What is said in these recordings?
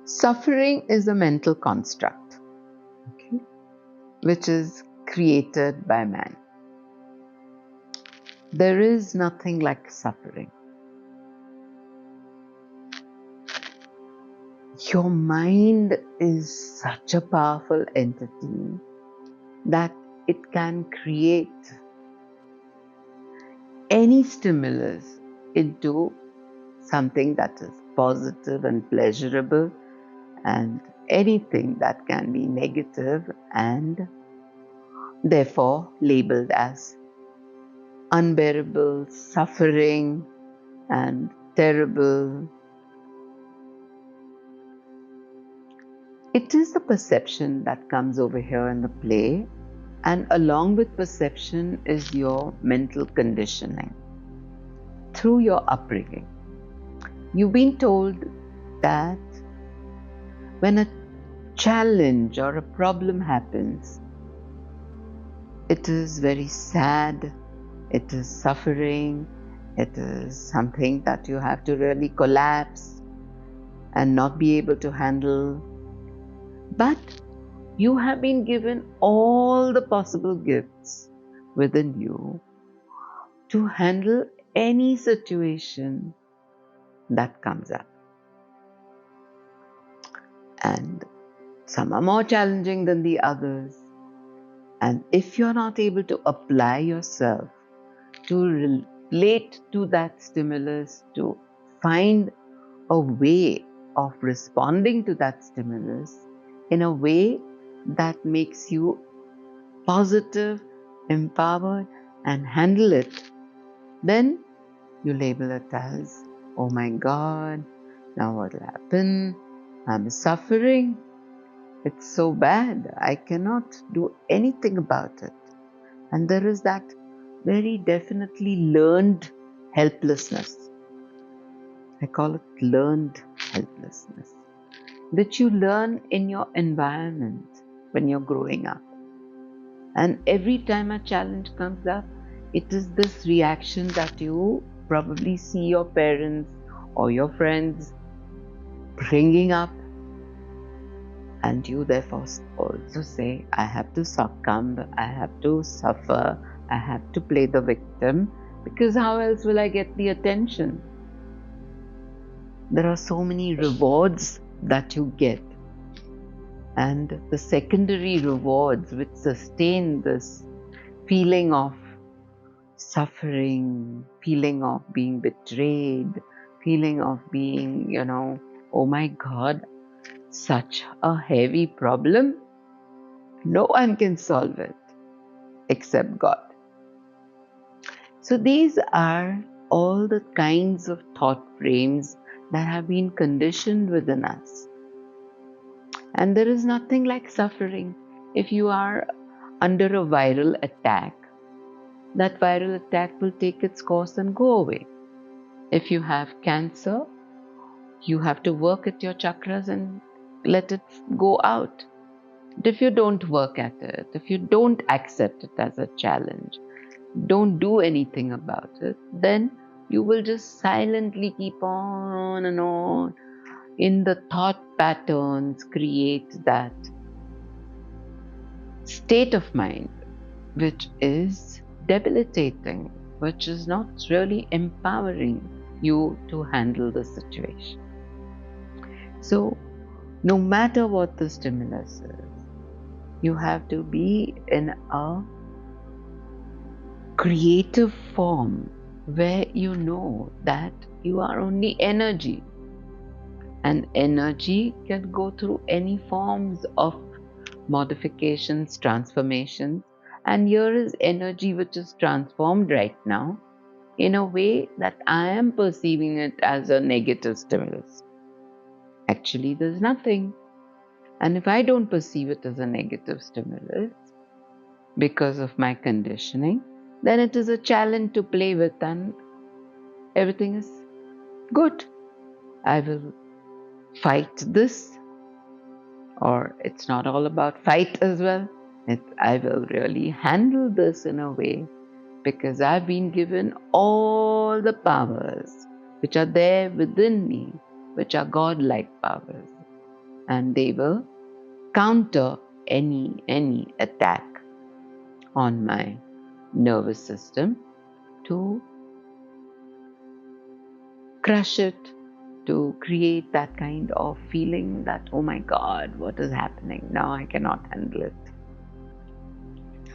Suffering is a mental construct, okay, which is created by man. There is nothing like suffering. Your mind is such a powerful entity that it can create any stimulus into something that is positive and pleasurable, and anything that can be negative and therefore labeled as unbearable, suffering, and terrible. It is the perception that comes over here in the play, and along with perception is your mental conditioning through your upbringing. You've been told that when a challenge or a problem happens, it is very sad, it is suffering, it is something that you have to really collapse and not be able to handle. But you have been given all the possible gifts within you to handle any situation that comes up. And some are more challenging than the others. And if you're not able to apply yourself to relate to that stimulus, to find a way of responding to that stimulus in a way that makes you positive, empowered, and handle it, then you label it as, oh my God, now what will happen? I'm suffering. It's so bad. I cannot do anything about it. And there is that very definitely learned helplessness. I call it learned helplessness, which you learn in your environment when you're growing up. And every time a challenge comes up, it is this reaction that you probably see your parents or your friends bringing up, and you therefore also say, I have to succumb, I have to suffer, I have to play the victim, because how else will I get the attention? There are so many rewards that you get, and the secondary rewards which sustain this feeling of suffering, feeling of being betrayed, feeling of being, oh my God, such a heavy problem. No one can solve it except God. So these are all the kinds of thought frames that have been conditioned within us. And there is nothing like suffering. If you are under a viral attack, that viral attack will take its course and go away. If you have cancer, you have to work at your chakras and let it go out. But if you don't work at it, if you don't accept it as a challenge, don't do anything about it, then you will just silently keep on and on in the thought patterns, create that state of mind which is debilitating, which is not really empowering you to handle the situation. So, no matter what the stimulus is, you have to be in a creative form where you know that you are only energy, and energy can go through any forms of modifications, transformations, and here is energy which is transformed right now in a way that I am perceiving it as a negative stimulus. Actually, there's nothing. And if I don't perceive it as a negative stimulus because of my conditioning, then it is a challenge to play with and everything is good. I will fight this, or it's not all about fight as well. I will really handle this in a way because I've been given all the powers which are there within me, which are God-like powers. and they will counter any attack on my nervous system to crush it, to create that kind of feeling that, oh my God, what is happening? Now I cannot handle it.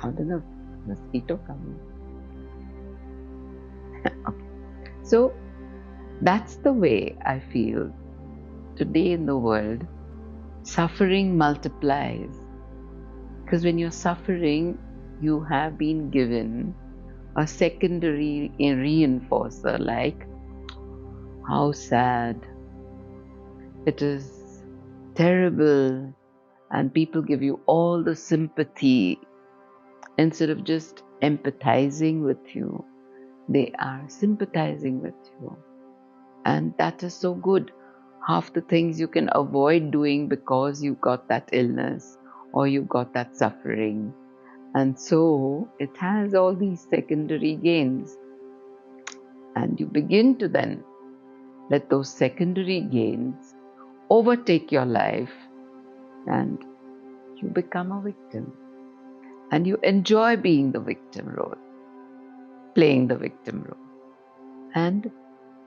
How did a mosquito come in? Okay. So that's the way I feel today in the world. Suffering multiplies because when you're suffering, you have been given a secondary reinforcer like how sad, it is terrible, and people give you all the sympathy instead of just empathizing with you. They are sympathizing with you, and that is so good. Half the things you can avoid doing because you got that illness or you got that suffering. And so it has all these secondary gains. And you begin to then let those secondary gains overtake your life, and you become a victim. And you enjoy being the victim role, playing the victim role. And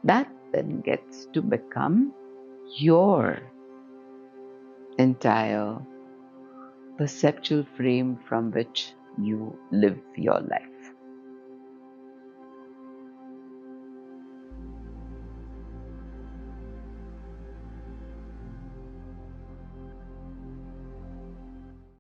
that then gets to become your entire perceptual frame from which you live your life.